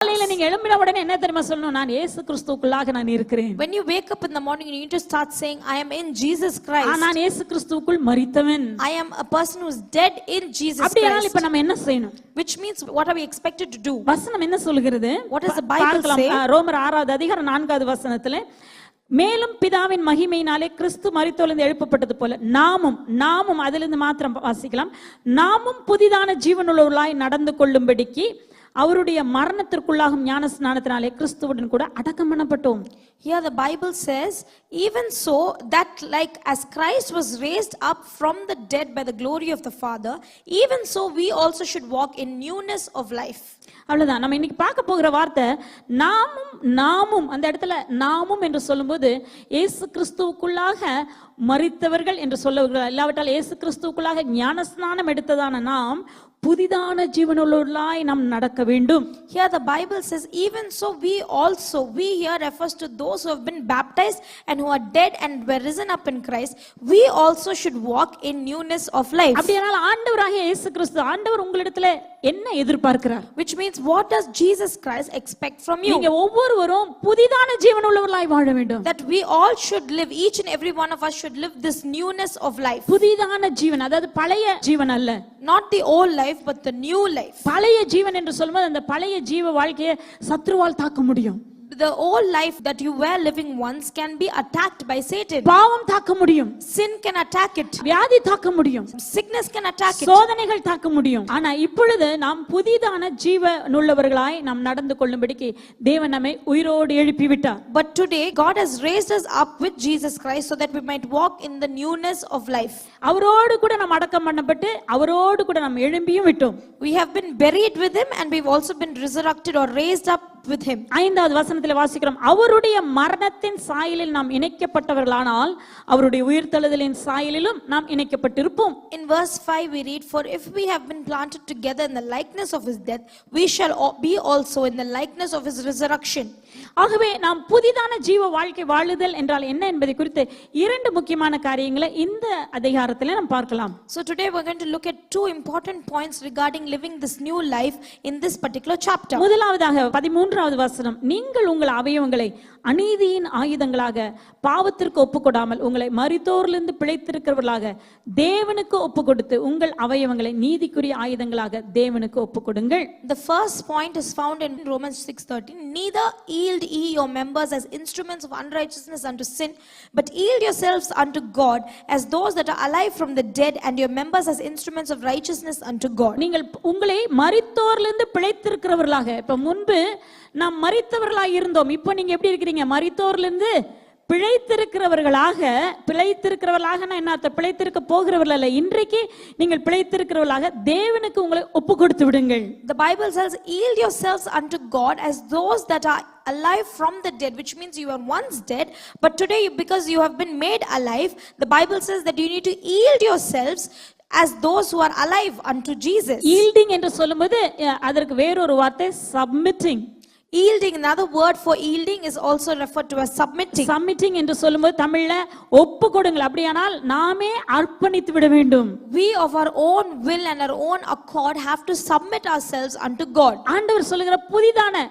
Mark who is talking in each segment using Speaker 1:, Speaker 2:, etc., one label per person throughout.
Speaker 1: காலையில நீங்க எழும்பின உடனே என்ன தெரியுமா சொல்லணும்? நான் இயேசு கிறிஸ்துவுக்குள்ளாக நான் இருக்கிறேன்.
Speaker 2: When you wake up in the morning, you need to start saying, I am in Jesus Christ.
Speaker 1: நான் இயேசு கிறிஸ்துவுக்குள் மரித்தவன்.
Speaker 2: I am a person who is dead in Jesus
Speaker 1: அப்படியானால்
Speaker 2: Christ.
Speaker 1: இப்ப நம்ம என்ன செய்யணும்?
Speaker 2: Which means, what are we expected to do?
Speaker 1: வசனம் என்ன சொல்கிறது?
Speaker 2: What does the Bible say?
Speaker 1: ரோமர் 6வது அதிகாரம் 4வது வசனத்திலே, மேலும் பிதாவின் மகிமையினாலே கிறிஸ்து மரித்தோலிருந்து எழுப்பப்பட்டது போல நாமும் அதிலிருந்து மாத்திரம் வாசிக்கலாம், நாமும் புதிதான ஜீவனுள்ளவர்களாய் நடந்து கொள்ளும்படிக்கு அவருடைய மரணத்திற்குள்ளாகும் ஞான ஸ்நானத்தினாலே கிறிஸ்துவுடன் கூட அடக்கம் பண்ணப்பட்டோம்.
Speaker 2: Here the Bible says, even so that like as Christ was raised up from the dead by the glory of the Father, even so we also should walk in newness of life.
Speaker 1: அவ்வளவுதான். நம்ம இன்னைக்கு பார்க்க போகிற வார்த்தை நாமும் அந்த இடத்துல நாமும் என்று சொல்லும்போது இயேசு கிறிஸ்துவுக்குள்ளாக மரித்தவர்கள் என்று சொல்லுவார்கள். இல்லாவிட்டால் இயேசு கிறிஸ்துவுக்குள்ளாக ஞானஸ்நானம் எடுத்ததான நாம் புதிதான ஜீவனுள்ளவர்களாய் நாம் நடக்க வேண்டும்.
Speaker 2: Here the Bible says, even so we here refers to those who have been baptized and who are dead and were risen up in Christ. We also should walk in newness of life.
Speaker 1: அப்படியானால் ஆண்டவராகிய இயேசு கிறிஸ்து ஆண்டவர் உங்களிடத்துல என்ன எதிர்பார்க்கிறார்?
Speaker 2: Which means, what does Jesus Christ expect from you?
Speaker 1: நீங்க ஒவ்வொருவரும் புதிதான ஜீவனுள்ளவர்களாய் வாழ வேண்டும்.
Speaker 2: That we all should live, each and every one of us should live this newness of life.
Speaker 1: புதிதான ஜீவன், அதாவது பழைய ஜீவன் அல்ல.
Speaker 2: Not the old life, but the new life.
Speaker 1: பழைய ஜீவன் என்று சொல்லும்போது அந்த பழைய ஜீவ வாழ்க்கையை சத்ருவால் தாக்க முடியும்.
Speaker 2: The old life that you were living once can be attacked by Satan.
Speaker 1: பாவம் தாக்க முடியும்.
Speaker 2: Sin can attack it.
Speaker 1: வியாதி தாக்க முடியும்.
Speaker 2: Sickness can attack it.
Speaker 1: சோதனைகள் தாக்க முடியும். ஆனா இப்பொழுது நாம் புதிதான ஜீவனுள்ளவர்களாய் நாம் நடந்து கொள்ளும்படிக்கு தேவன் நம்மை உயிரோடு எழுப்பி விட்டார்.
Speaker 2: But today God has raised us up with Jesus Christ so that we might walk in the newness of life.
Speaker 1: அவரோடு கூட நாம் அடக்கம் பண்ணப்பட்டு அவரோடு கூட நாம் எழும்பியும் விட்டோம்.
Speaker 2: We have been buried with him and we've also been resurrected or raised up with him.
Speaker 1: 5வது வசனத்திலே வாசிக்கிறோம், அவருடைய மரணத்தின் சாயலில் நாம் இணைக்கப்பட்டவர்களானால் அவருடைய உயிர்த்தெழுதலின் சாயலிலும் நாம் இணைக்கப்பட்டிருப்போம்.
Speaker 2: In verse 5 we read, for if we have been planted together in the likeness of his death, we shall be also in the likeness of his resurrection.
Speaker 1: ஆகவே நாம் புதிதான ஜீவ வாழ்க்கை வாழுதல் என்றால் என்ன என்பதை குறித்து 2 முக்கியமான காரியங்களை இந்த அதிகாரத்திலே நாம் பார்க்கலாம்.
Speaker 2: So today we're going to look at 2 important points regarding living this new life in this particular chapter.
Speaker 1: முதலாவதாக 13வது வசனம், நீங்கள் உங்கள் அவயவங்களை அநீதியின் ஆயுதங்களாக பாவத்திற்கு ஒப்புக்கொடாமல் உங்களை மரித்தோரிலிருந்து பிழைத்திருக்கிறவர்களாக தேவனுக்கு ஒப்புக்கொடுத்து உங்கள் அவயவங்களை நீதிக்குரிய ஆயுதங்களாக தேவனுக்கு ஒப்புக்கொடுங்கள்.
Speaker 2: The first point is found in Romans 6:13, neither yield ye your members as instruments of unrighteousness unto sin, but yield yourselves unto God as those that are alive from the dead, and your members as instruments of righteousness unto God.
Speaker 1: நீங்கள் உங்களை மரித்தோரிலிருந்து பிழைத்திருக்கிறவர்களாக, இப்ப முன்பு நாம் மரித்தவர்களாக இருந்தோம், இப்போ நீங்க எப்படி இருக்கிறீங்க? மரித்தோரிலிருந்து பிழைத்திருக்கிறவர்களாக என்ன அர்த்தம்? பிழைத்திருக்க போகிறவர்கள் அல்ல, இன்றைக்கு நீங்கள் பிழைத்திருக்கிறவர்களாக தேவனுக்கு உங்களை ஒப்பு கொடுத்து விடுங்கள்.
Speaker 2: The Bible says, yield yourselves unto God as those that are alive from the dead, which means you were once dead, but today because you have been made alive, the Bible says that you need to yield yourselves as those who are alive unto Jesus.
Speaker 1: Yielding என்று சொல்லும்போது அதற்கு வேறொரு வார்த்தை submitting.
Speaker 2: Yielding, another word for yielding is also referred to as submitting.
Speaker 1: Submitting என்று சொல்லும்போது தமிழ்ல ஒப்பு கொடுங்கள், அப்படியானால் நாமே அர்ப்பணித்து விட வேண்டும்.
Speaker 2: We of our own will and our own accord have to submit ourselves unto God.
Speaker 1: ஆண்டவர் சொல்லுகிற புதிதான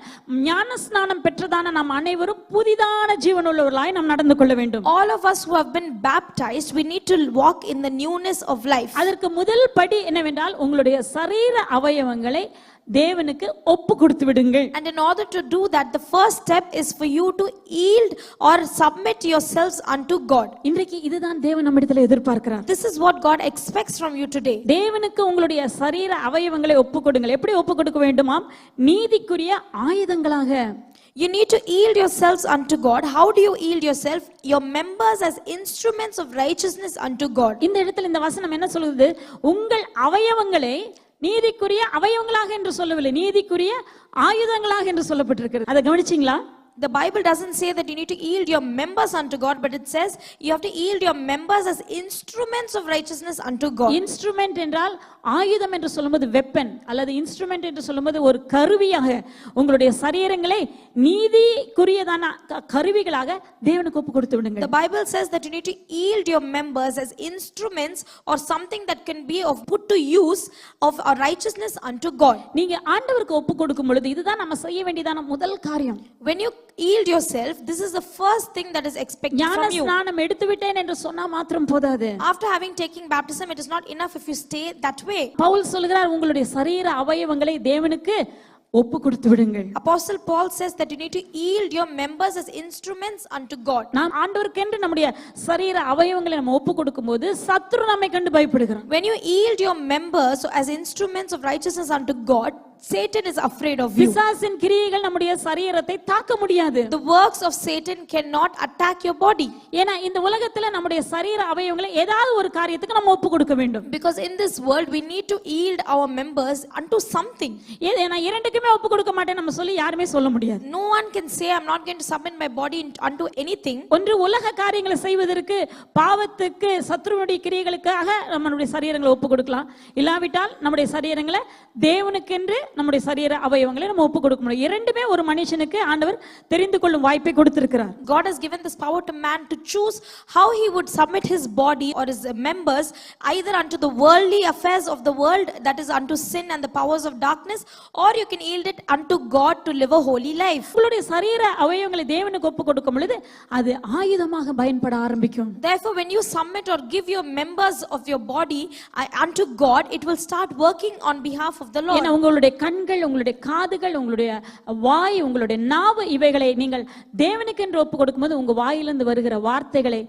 Speaker 1: ஞானஸ்நானம் பெற்றதான நாம் அனைவரும் புதிதான ஜீவனுள்ளவர்களாய் நாம் நடந்து கொள்ள வேண்டும்.
Speaker 2: All of us who have been baptized, we need to walk in the newness of life.
Speaker 1: அதற்கு முதல் படி என்னவென்றால் உங்களுடைய சரீர அவயவங்களை தேவனுக்கு ஒப்பு கொடுத்து விடுங்கள்.
Speaker 2: And in order to do that, the first step is for you to yield or submit yourselves unto God.
Speaker 1: இன்றைக்கு இதுதான் தேவன் நம்மிடத்தில் எதிர்பார்க்கிறார்.
Speaker 2: This is what God expects from you today.
Speaker 1: தேவனுக்கு உங்களுடைய சரீர அவயவங்களை ஒப்பு கொடுங்கள். எப்படி ஒப்பு கொடுக்க வேண்டுமாம்? நீதிக்குரிய ஆயுதங்களாக.
Speaker 2: You need to yield yourselves unto God. How do you yield yourself? Your members as instruments of righteousness unto God.
Speaker 1: இந்த இடத்துல இந்த வசனம் என்ன சொல்லுது? உங்கள் அவயவங்களை நீதிக்குரிய அவயவங்களாக என்று சொல்லவில்லை, நீதிக்குரிய ஆயுதங்களாக என்று சொல்லப்பட்டிருக்கிறது. அதை கவனிச்சீங்களா?
Speaker 2: The Bible doesn't say that you need to yield your members unto God, but it says you have to yield your members as instruments of righteousness unto God.
Speaker 1: Instrument என்றால் ஆயுதம் என்று சொல்லும்போது வெப்பன் அல்லது இன்ஸ்ட்ருமெண்ட் என்று சொல்லும்போது ஒரு கருவியாக உங்களுடைய சரீரங்களை நீதிக்குரியதான கருவிகளாக தேவனுக்கு ஒப்பு கொடுத்து விடுங்க.
Speaker 2: The Bible says that you need to yield your members as instruments or something that can be of put to use of a righteousness unto God.
Speaker 1: நீங்க ஆண்டவருக்கு ஒப்பு கொடுக்கும் பொழுது இதுதான் நம்ம செய்ய வேண்டியதான முதல் காரியம்.
Speaker 2: When you yield yourself, this is the first thing that is expected from you.
Speaker 1: ஞான ஸ்நானம் எடுத்து விட்டேன் என்று சொன்னா மாத்திரம் போதாது.
Speaker 2: After having taken baptism, it is not enough if you stay that way.
Speaker 1: Pavul சொல்கிறார் உங்களுடைய சரீர அவயவங்களை தேவனுக்கு ஒப்பு கொடுத்து விடுங்கள்.
Speaker 2: Apostle Paul says that you need to yield your members as instruments unto God.
Speaker 1: நாம் ஆண்டவருக்கென்று நம்முடைய சரீர அவயவங்களை நம்ம ஒப்பு கொடுக்கும்போது சத்துரு நம்மை கண்டு பயப்படுகிறான்.
Speaker 2: When you yield your members as instruments of righteousness unto God, Satan is afraid of you.
Speaker 1: பிசாசின் கிரியைகள் நம்முடைய சரீரத்தை தாக்க முடியாது.
Speaker 2: The works of Satan cannot attack your body.
Speaker 1: ஏனா இந்த உலகத்துல நம்முடைய சரீர அவயவங்களை ஏதாவது ஒரு காரியத்துக்கு நம்ம ஒப்பு கொடுக்க வேண்டும்.
Speaker 2: Because in this world we need to yield our members unto something.
Speaker 1: ஏனா இரண்டுக்குமே ஒப்பு கொடுக்க மாட்டேன் நம்ம சொல்லி யாருமே சொல்ல முடியாது.
Speaker 2: No one can say I'm not going to submit my body unto anything.
Speaker 1: ஒன்று உலக காரியங்களை செய்வதற்கு பாவத்துக்கு சத்துருவுடைய கிரியைகளுக்காக நம்மளுடைய சரீரங்களை ஒப்பு கொடுக்கலாம். இல்லாவிட்டால் நம்முடைய சரீரங்களை தேவனுக்கென்று நம்முடைய சரீர அவயவங்களை நம்ம ஒப்பு கொடுக்க முடியும். இரண்டுமே ஒரு மனுஷனுக்கு ஆண்டவர் தெரிந்து கொள்ளும் வாய்ப்பை கொடுத்திருக்கிறார்.
Speaker 2: God has given this power to man to choose how he would submit his body or his members either unto the worldly affairs of the world, that is unto sin and the powers of darkness, or you can yield it unto God to live a holy life.
Speaker 1: உங்களுடைய சரீர அவயவங்களை தேவனுக்கு ஒப்பு கொடுக்கும் பொழுது அது ஆயுதமாக பயன்பட ஆரம்பிக்கும்.
Speaker 2: Therefore when you submit or give your members of your body unto God, it will start working on behalf of the Lord.
Speaker 1: ஏன்னா உங்களுடைய கண்கள், உங்களுடைய காதுகள், உங்களுடைய வாய், உங்களுடைய நாவு இவைகளை நீங்கள் தேவனுக்கு என்று ஒப்பு கொடுக்கும்போது உங்க வாயிலிருந்து வருகிற வார்த்தைகளை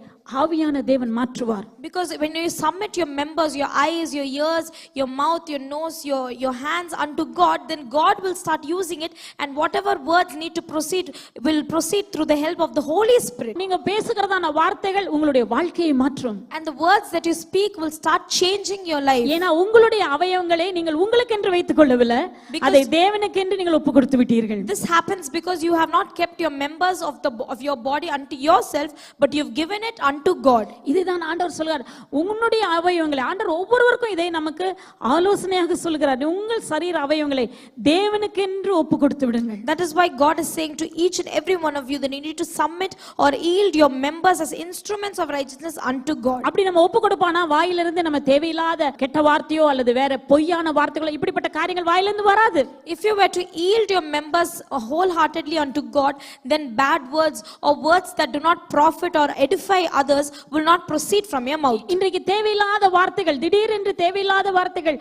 Speaker 1: ஆவியான தேவன் மாற்றுவார்.
Speaker 2: Because when you submit your members, your eyes, your ears, your mouth, your nose, your hands unto God, then God will start using it, and whatever words need to proceed will proceed through the help of the Holy Spirit.
Speaker 1: நீங்க பேசுகிறதான வார்த்தைகள் உங்களுடைய வாழ்க்கையை மாற்றும்.
Speaker 2: And the words that you speak will start changing your life.
Speaker 1: ஏன்னா உங்களுடைய அவயவங்களை நீங்கள் உங்களுக்கென்று வைத்துக் கொள்ளவில்லை, அதை தேவனுக்கென்று நீங்கள் ஒப்பு கொடுத்து விட்டீர்கள்.
Speaker 2: This happens because you have not kept your members of your body unto yourself, but you've given it unto God.
Speaker 1: இதுதான் ஆண்டவர் சொல்றார், உங்களுடைய அவயவங்களை ஆண்டவர் ஒவ்வொருவருக்கும் இதை நமக்கு ஆலோசனையாக சொல்கிறார். உங்கள் சரீர அவயவங்களை தேவனுக்கென்று ஒப்பு கொடுத்து விடுங்கள்.
Speaker 2: That is why God is saying to each and every one of you that you need to submit or yield your members as instruments of righteousness unto God.
Speaker 1: அப்படி நம்ம ஒப்பு கொடுப்பானா வாயிலிருந்து நம்ம தேவையில்லாத கெட்ட வார்த்தையோ அல்லது வேற பொய்யான வார்த்தைகளோ இப்படிப்பட்ட காரியங்கள் வாயிலிருந்து வராது.
Speaker 2: If you were to yield your members wholeheartedly unto God, then bad words or words that do not profit or edify others will not proceed from your mouth.
Speaker 1: இன்றைக்கு தேவையில்லாத வார்த்தைகள், திடீரென்று தேவையில்லாத வார்த்தைகள்,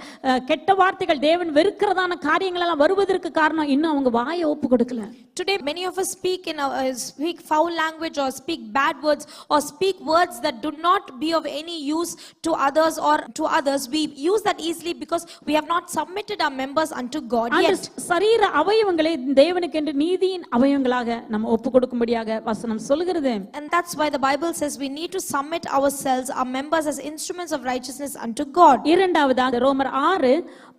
Speaker 1: கெட்ட வார்த்தைகள், தேவன் வெறுக்கிறதான காரியங்கள் எல்லாம் வருவதற்கு காரணம் இன்னும் அவங்க வாயை ஒப்பு கொடுக்கல.
Speaker 2: Today many of us speak foul language or speak bad words or speak words that do not be of any use to others or to others. We use that easily because we have not submitted our members unto God yet.
Speaker 1: சரீர அவயவங்களை தேவனுக்கென்று நீதியின் அவயவங்களாக நம்ம ஒப்பு கொடுக்கும்படியாக வசனம் சொல்கிறது.
Speaker 2: And that's why the Bible says we need to submit ourselves, our members, as instruments of righteousness unto God.
Speaker 1: இரண்டாவதாக ரோமர்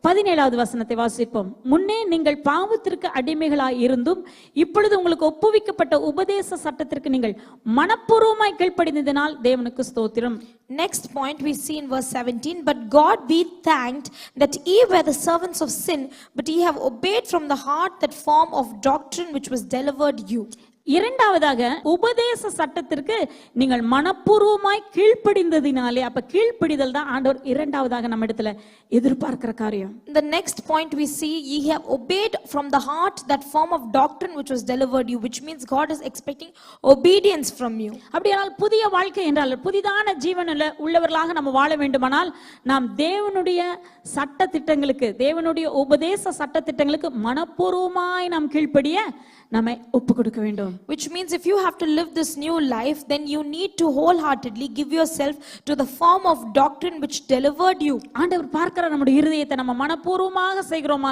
Speaker 1: 6:17 வசனத்தை வாசிப்போம். முன்னே நீங்கள் பாவத்திற்கு அடிமைகளாய் இருந்தும் இப்பொழுது உங்களுக்கு ஒப்புவிக்கப்பட்ட உபதேச சட்டத்திற்கு நீங்கள் மனப்பூர்வமாய் கீழ்ப்படிந்ததினால் தேவனுக்கு ஸ்தோத்திரம்.
Speaker 2: Next point we see in verse 17, but God be thanked that ye were the servants of sin, but ye have obeyed from the heart that form of doctrine which was delivered you.
Speaker 1: இரண்டாவதாக உபதேச சட்டத்திற்கு நீங்கள் மனப்பூர்வமாய் கீழ்ப்படிந்ததினாலே, அப்ப கீழ்ப்படிதல் தான் ஆண்டவர் இரண்டாவதாக நம்ம இடத்துல எதிர்பார்க்கிற காரியம்.
Speaker 2: The next point we see, ye have obeyed from the heart that form of doctrine which was delivered you, which means God is expecting obedience from you.
Speaker 1: அப்படியானால் புதிய வாழ்க்கை என்றால் புதிதான ஜீவன் உள்ளவர்களாக நம்ம வாழ வேண்டுமானால் நாம் தேவனுடைய சட்ட திட்டங்களுக்கு, தேவனுடைய உபதேச சட்ட திட்டங்களுக்கு மனப்பூர்வமாய் நாம் கீழ்ப்படிய நம்மை ஒப்பு கொடுக்க வேண்டும்.
Speaker 2: Which means if you have to live this new life, then you need to wholeheartedly give yourself to the form of doctrine which delivered you.
Speaker 1: ஆண்டவர் பார்க்கிற நம்முடைய இருதயத்தை நம்ம மனப்பூர்வமாக செய்கிறோமா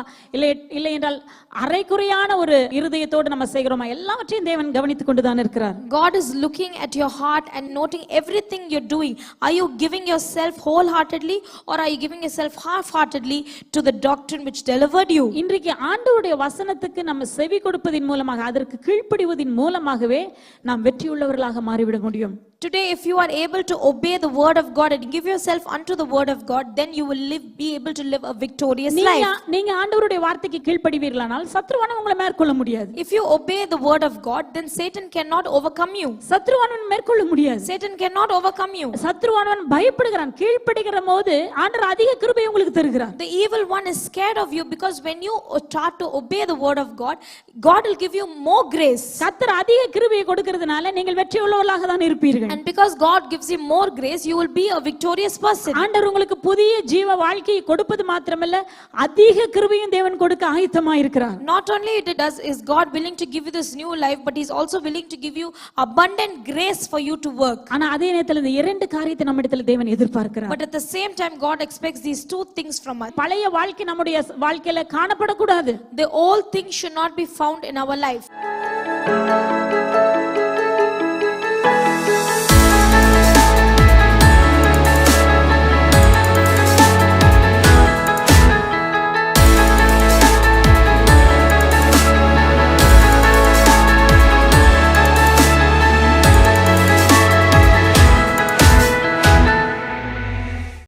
Speaker 1: இல்லை என்றால் அரைக்குறையான ஒரு இருதயத்தோடு நம்ம செய்கிறோமா, எல்லாவற்றையும் தேவன் கவனித்துக் கொண்டுதான் இருக்கிறார்.
Speaker 2: God is looking at your heart and noting everything you're doing. Are you giving yourself wholeheartedly or are you giving yourself half-heartedly to the doctrine which delivered you?
Speaker 1: இன்றைக்கு ஆண்டவருடைய வசனத்துக்கு நம்ம செவி கொடுப்பதின் மூலமாக, அதற்கு கீழ்ப்படிவதின் வார்த்தையின் மூலமாகவே நாம் வெற்றியுள்ளவர்களாக மாறிவிட முடியும்.
Speaker 2: Today, if you are able to obey the word of God and give yourself unto the word of God, then you will be able to live a victorious life.
Speaker 1: நீங்க ஆண்டவருடைய வார்த்தைக்கு கீழ்ப்படிவீர்களானால் சத்ருவானவன் உங்களை மேற்கொள்ள முடியாது.
Speaker 2: If you obey the word of God, then Satan cannot overcome you.
Speaker 1: சத்ருவானவன் மேற்கொள்ள முடியாது.
Speaker 2: Satan cannot overcome you.
Speaker 1: சத்ருவானவன் பயப்படுகிறான். கீழ்ப்படிகிற போது ஆண்டவர் அதிக கிருபையை உங்களுக்கு தருகிறார்.
Speaker 2: The evil one is scared of you because when you start to obey the word of God, God will give you more grace.
Speaker 1: கர்த்தர் அதிக கிருபையை கொடுக்கிறதுனால நீங்கள் வெற்றியுள்ளவர்களாக தான் இருப்பீர்கள்.
Speaker 2: And because God gives you more grace, you will be a victorious person.
Speaker 1: ஆண்டவர் உங்களுக்கு புதிய ஜீவ வாழ்க்கையை கொடுப்பது மாத்திரமல்ல, அதிக கிருபையும் தேவன் கொடுக்க ஆயத்தமாக இருக்கிறார்.
Speaker 2: Not only is God willing to give you this new life, but He's also willing to give you abundant grace for you to work.
Speaker 1: ஆனா அதே நேரத்தில் இந்த இரண்டு காரியத்தை நம்மிடத்தில் தேவன் எதிர்பார்க்கிறார்.
Speaker 2: But at the same time, God expects these two things from us.
Speaker 1: பழைய வாழ்க்கை நம்முடைய வாழ்க்கையில காணப்படக்கூடாது.
Speaker 2: The old things should not be found in our life.